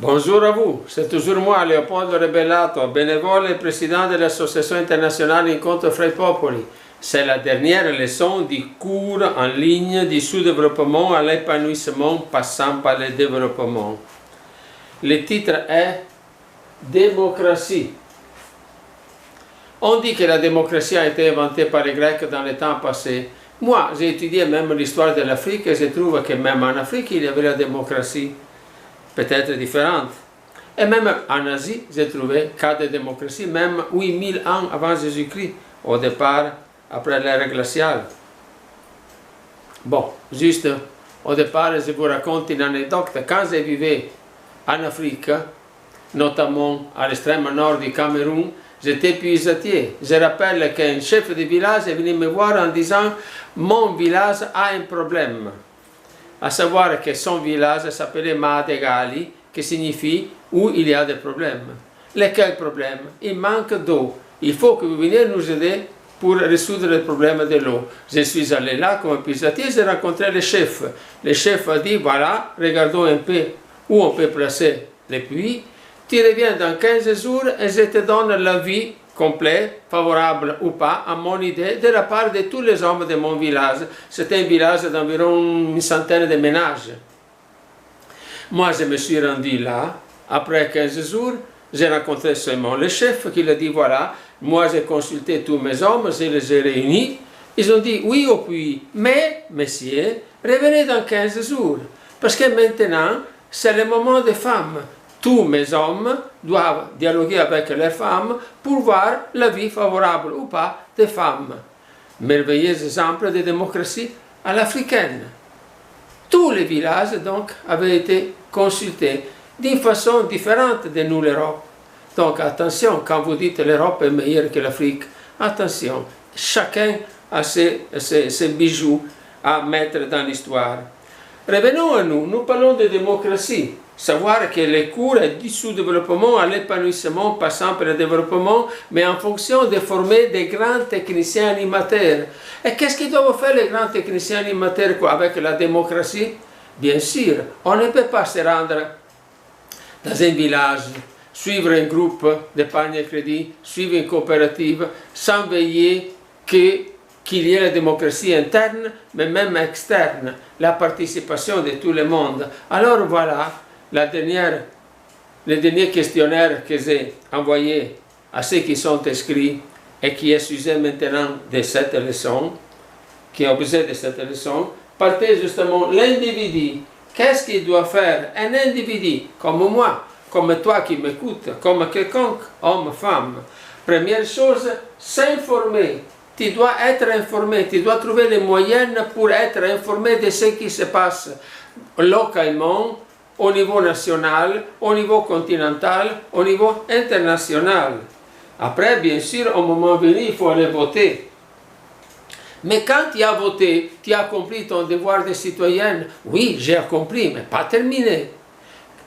Bonjour à vous, c'est toujours moi, Leopoldo Rebellato, bénévole et président de l'Association internationale Incontro fra i Popoli. C'est la dernière leçon du cours en ligne du sous-développement à l'épanouissement passant par le développement. Le titre est Démocratie. On dit que la démocratie a été inventée par les Grecs dans le temps passé. Moi, j'ai étudié même l'histoire de l'Afrique et je trouve que même en Afrique, il y avait la démocratie, peut-être différente. Et même en Asie, j'ai trouvé cas de démocratie, même 8000 ans avant Jésus-Christ, au départ, après l'ère glaciale. Bon, juste au départ, je vous raconte une anecdote. Quand je vivais en Afrique, notamment à l'extrême nord du Cameroun, j'étais puisatier. Je rappelle qu'un chef de village est venu me voir en disant « Mon village a un problème ». À savoir que son village s'appelait Maadegali, qui signifie « où il y a des problèmes ». Lesquels problèmes? Il manque d'eau. Il faut que vous veniez nous aider pour résoudre le problème de l'eau. Je suis allé là comme puisatier, j'ai rencontré le chef. Le chef a dit « Voilà, regardons un peu où on peut placer les puits. Tu reviens dans 15 jours et je te donne l'avis complet, favorable ou pas, à mon idée, de la part de tous les hommes de mon village. C'était un village d'environ une centaine de ménages. Moi, je me suis rendu là. Après 15 jours, j'ai rencontré seulement le chef qui a dit, voilà, moi j'ai consulté tous mes hommes, je les ai réunis. Ils ont dit, oui au puits, mais, messieurs, revenez dans 15 jours. Parce que maintenant, c'est le moment des femmes. Tous mes hommes doivent dialoguer avec leurs femmes pour voir l'avis favorable ou pas des femmes. Merveilleux exemple de démocratie à l'africaine. Tous les villages donc avaient été consultés d'une façon différente de nous l'Europe. Donc attention, quand vous dites l'Europe est meilleure que l'Afrique, attention, chacun a ses bijoux à mettre dans l'histoire. Revenons à nous, nous parlons de démocratie. Savoir que les cours est du sous-développement à l'épanouissement passant par le développement, mais en fonction de former des grands techniciens animateurs. Et qu'est-ce qu'ils doivent faire les grands techniciens animateurs avec la démocratie? Bien sûr, on ne peut pas se rendre dans un village, suivre un groupe d'épargne et crédit, suivre une coopérative, sans veiller qu'il y ait la démocratie interne, mais même externe, la participation de tout le monde. Alors voilà, le dernier questionnaire que j'ai envoyé à ceux qui sont inscrits et qui est sujet maintenant de cette leçon, qui est objet de cette leçon, partait justement l'individu. Qu'est-ce qu'il doit faire? Un individu, comme moi, comme toi qui m'écoutes, comme quelconque, homme, femme. Première chose, s'informer. Tu dois être informé, tu dois trouver les moyens pour être informé de ce qui se passe localement, au niveau national, au niveau continental, au niveau international. Après, bien sûr, au moment venu, il faut aller voter. Mais quand tu as voté, tu as accompli ton devoir de citoyen. Oui, j'ai accompli, mais pas terminé.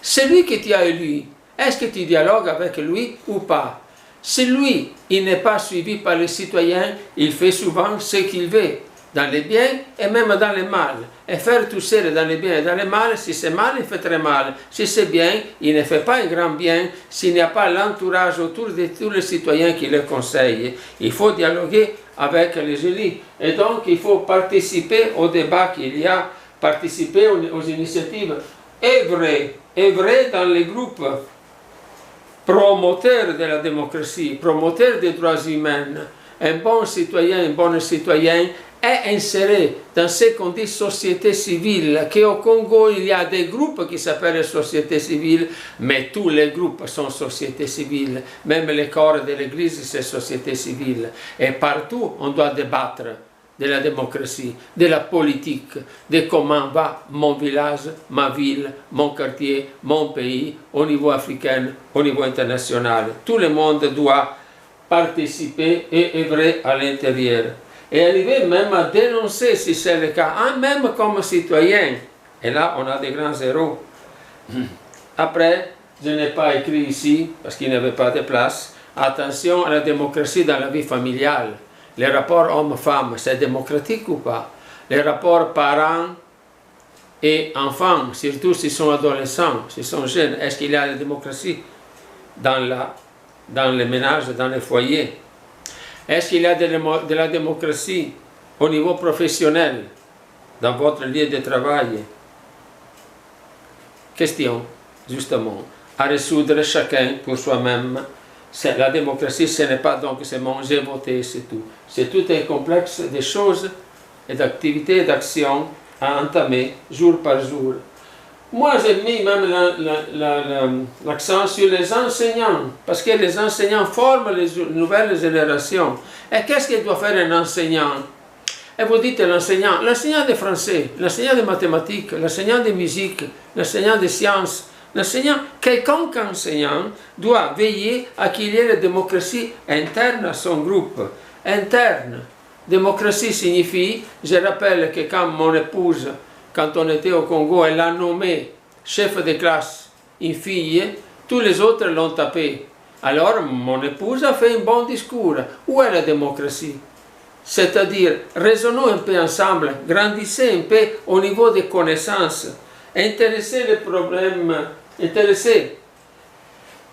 Celui que tu as élu, est-ce que tu dialogues avec lui ou pas? Si lui, il n'est pas suivi par les citoyens, il fait souvent ce qu'il veut, dans les biens et même dans le mal. Et faire tout seul dans les biens et dans le mal, si c'est mal, il fait très mal. Si c'est bien, il ne fait pas un grand bien s'il n'y a pas l'entourage autour de tous les citoyens qui le conseillent. Il faut dialoguer avec les élus. Et donc, il faut participer au débat qu'il y a, participer aux initiatives. Œuvrer dans les groupes promoteur de la démocratie, promoteur des droits humains, un bon citoyen, une bonne citoyenne est inséré dans ce qu'on dit société civile, qu'au Congo il y a des groupes qui s'appellent société civile, mais tous les groupes sont société civile, même les corps de l'église c'est société civile, et partout on doit débattre de la démocratie, de la politique, de comment va mon village, ma ville, mon quartier, mon pays, au niveau africain, au niveau international. Tout le monde doit participer et œuvrer à l'intérieur. Et arriver même à dénoncer, si c'est le cas, même comme citoyen. Et là, on a des grands héros. Après, je n'ai pas écrit ici, parce qu'il n'y avait pas de place, attention à la démocratie dans la vie familiale. Les rapports homme-femme, c'est démocratique ou pas? Les rapports parents, et enfants, surtout s'ils sont adolescents, s'ils sont jeunes, est-ce qu'il y a la démocratie dans les ménages, dans les foyers? Est-ce qu'il y a de la démocratie au niveau professionnel, dans votre lieu de travail? Question, justement, à résoudre chacun pour soi-même. La démocratie, ce n'est pas donc c'est manger, voter, c'est tout. C'est tout un complexe de choses et d'activités et d'actions à entamer jour par jour. Moi, j'ai mis même l'accent sur les enseignants, parce que les enseignants forment les nouvelles générations. Et qu'est-ce qu'il doit faire un enseignant? Et vous dites l'enseignant de français, l'enseignant de mathématiques, l'enseignant de musique, l'enseignant de sciences, quelconque enseignant doit veiller à qu'il y ait la démocratie interne à son groupe. Interne. Démocratie signifie, je rappelle que quand mon épouse, quand on était au Congo, elle a nommé chef de classe une fille, tous les autres l'ont tapé. Alors mon épouse a fait un bon discours. Où est la démocratie? C'est-à-dire, raisonnons un peu ensemble, grandissez un peu au niveau des connaissances, intéressez les problèmes, intéressez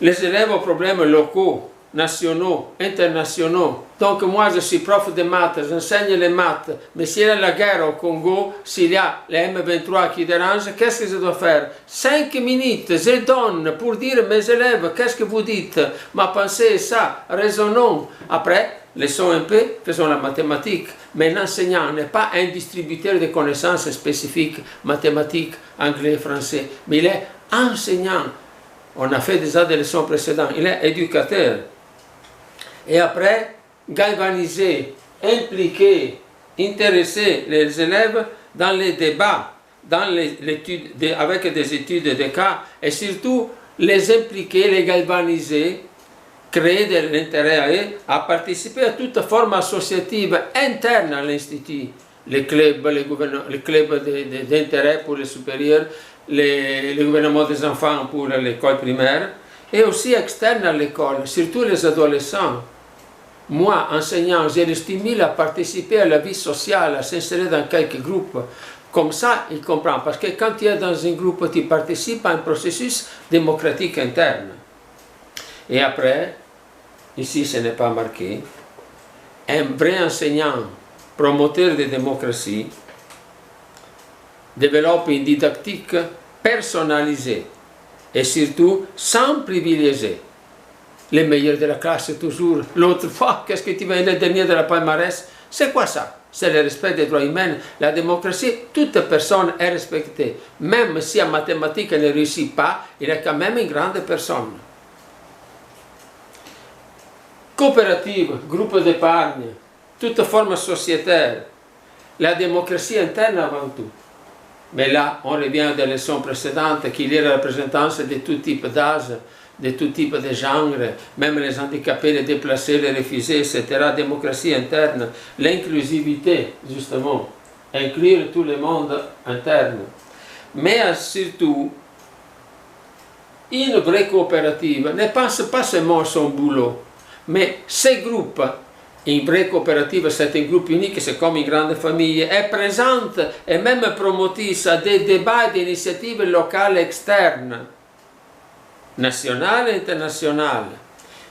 les élèves aux problèmes locaux, nationaux, internationaux. Donc moi je suis prof de maths, j'enseigne les maths, mais s'il y a la guerre au Congo, s'il y a les M23 qui dérangent, qu'est-ce que je dois faire? 5 minutes, je donne pour dire à mes élèves, qu'est-ce que vous dites? Ma pensée est ça, raisonnons. Après, laissons un peu, faisons la mathématique. Mais l'enseignant n'est pas un distributeur de connaissances spécifiques, mathématiques, anglais, français, mais il est enseignant. On a fait déjà des leçons précédentes, il est éducateur. Et après, galvaniser, impliquer, intéresser les élèves dans les débats, avec des études de cas, et surtout les impliquer, les galvaniser, créer de l'intérêt à eux, à participer à toute forme associative interne à l'Institut, les clubs d'intérêt pour les supérieurs, les gouvernements des enfants pour l'école primaire, et aussi externe à l'école, surtout les adolescents. Moi, enseignant, je les stimule à participer à la vie sociale, à s'insérer dans quelques groupes. Comme ça, ils comprennent. Parce que quand tu es dans un groupe, tu participes à un processus démocratique interne. Et après, ici ce n'est pas marqué, un vrai enseignant, promoteur de démocratie, développe une didactique personnalisée et surtout sans privilégier les meilleurs de la classe toujours. L'autre fois, qu'est-ce que tu vas le dernier de la palmarès? C'est quoi ça? C'est le respect des droits humains. La démocratie, toute personne est respectée. Même si en mathématiques elle ne réussit pas, il est quand même une grande personne. Coopérative, groupe d'épargne, toute forme sociétaire. La démocratie interne avant tout. Mais là, on revient à des leçons précédentes, qu'il y ait la représentance de tout type d'âge, de tout type de genre, même les handicapés, les déplacés, les refusés, etc. Démocratie interne, l'inclusivité, justement, inclure tout le monde interne. Mais surtout, une vraie coopérative ne pense pas seulement à son boulot, mais ces groupes. Une vraie coopérative, c'est un groupe unique, c'est comme une grande famille, est présente et même promotrice à des débats et des initiatives locales externes, nationales et internationales.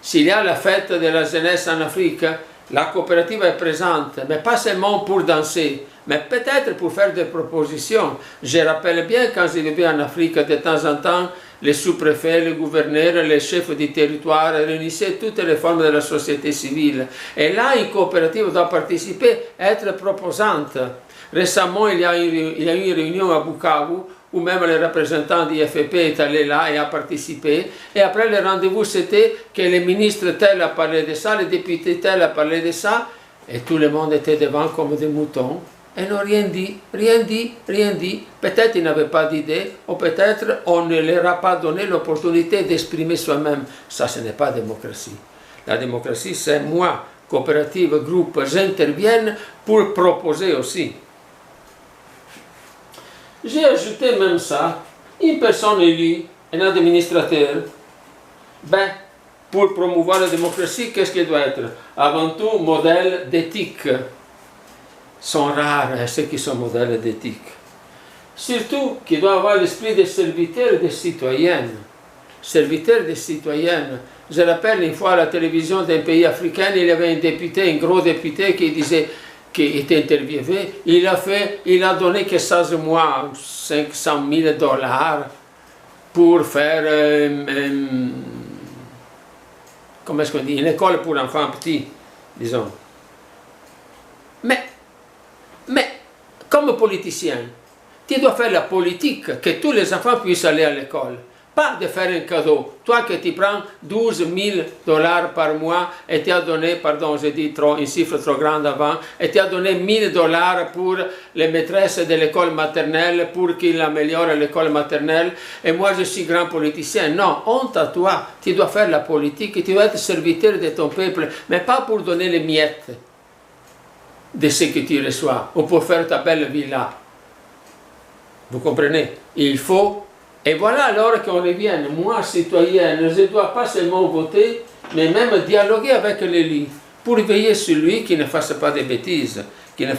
S'il y a la fête de la jeunesse en Afrique, la coopérative est présente, mais pas seulement pour danser, mais peut-être pour faire des propositions. Je rappelle bien quand je vivais en Afrique, de temps en temps, les sous-préfets, les gouverneurs, les chefs du territoire réunissaient toutes les formes de la société civile. Et là, une coopérative doit participer, être proposante. Récemment, il y a eu une réunion à Bukavu où même le représentant du FFP est allé là et a participé. Et après, le rendez-vous, c'était que le ministre tel a parlé de ça, le député tel a parlé de ça, et tout le monde était devant comme des moutons. Et n'ont rien dit, rien dit, rien dit. Peut-être ils n'avaient pas d'idée, ou peut-être on ne leur a pas donné l'opportunité d'exprimer soi-même. Ça, ce n'est pas démocratie. La démocratie, c'est moi, coopérative, groupe, j'interviens pour proposer aussi. J'ai ajouté même ça, une personne élue, un administrateur, ben, pour promouvoir la démocratie, qu'est-ce qu'il doit être? Avant tout, modèle d'éthique. Sont rares ceux qui sont modèles d'éthique. Surtout qu'il doit avoir l'esprit de serviteur et de citoyenne. Serviteur et de citoyenne. Je rappelle une fois à la télévision d'un pays africain, il y avait un député, un gros député qui disait, qui était interviewé, il a donné que 16 mois, 500 000 $ pour faire, comment est-ce qu'on dit, une école pour enfants petits, disons. Mais comme politicien, tu dois faire la politique, que tous les enfants puissent aller à l'école. Pas de faire un cadeau. Toi que tu prends 12 000 $ par mois et tu as donné, pardon, j'ai dit une chiffre trop grande avant, et tu as donné 1 000 $ pour les maîtresses de l'école maternelle, pour qu'ils améliorent l'école maternelle, et moi je suis grand politicien. Non, honte à toi. Tu dois faire la politique, tu dois être serviteur de ton peuple, mais pas pour donner les miettes de ce que tu reçois, ou pour faire ta belle villa. Vous comprenez? Il faut. Et voilà alors qu'on revient. Moi, citoyen, je ne dois pas seulement voter, mais même dialoguer avec l'élu, pour veiller sur lui qu'il ne fasse pas de bêtises, qu'il ne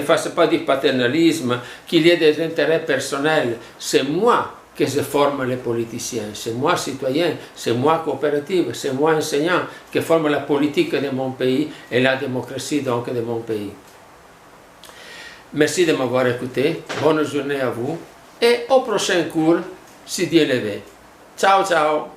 fasse pas du paternalisme, qu'il y ait des intérêts personnels. C'est moi que je forme les politiciens, c'est moi citoyen, c'est moi coopérative, c'est moi enseignant qui forme la politique de mon pays et la démocratie donc de mon pays. Merci de m'avoir écouté, bonne journée à vous et au prochain cours si Dieu le veut. Ciao ciao.